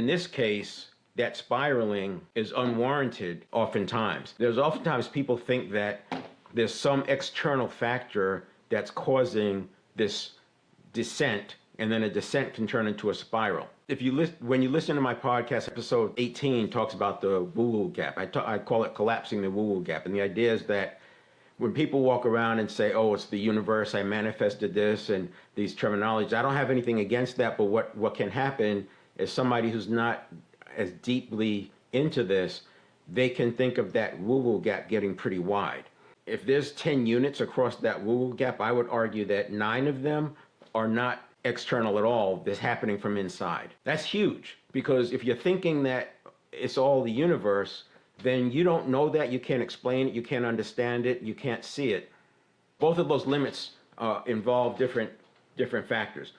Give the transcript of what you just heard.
In this case, that spiraling is unwarranted oftentimes. There's oftentimes people think that there's some external factor that's causing this descent, and then a descent can turn into a spiral. When you listen to my podcast, episode 18 talks about the woo-woo gap. I call it collapsing the woo-woo gap. And the idea is that when people walk around and say, oh, it's the universe, I manifested this, and these terminologies, I don't have anything against that, but what can happen is somebody who's not as deeply into this, they can think of that woo-woo gap getting pretty wide. If there's 10 units across that woo-woo gap, I would argue that 9 of them are not external at all. That's happening from inside. That's huge, because if you're thinking that it's all the universe, then you don't know that, you can't explain it, you can't understand it, you can't see it. Both of those limits involve different factors.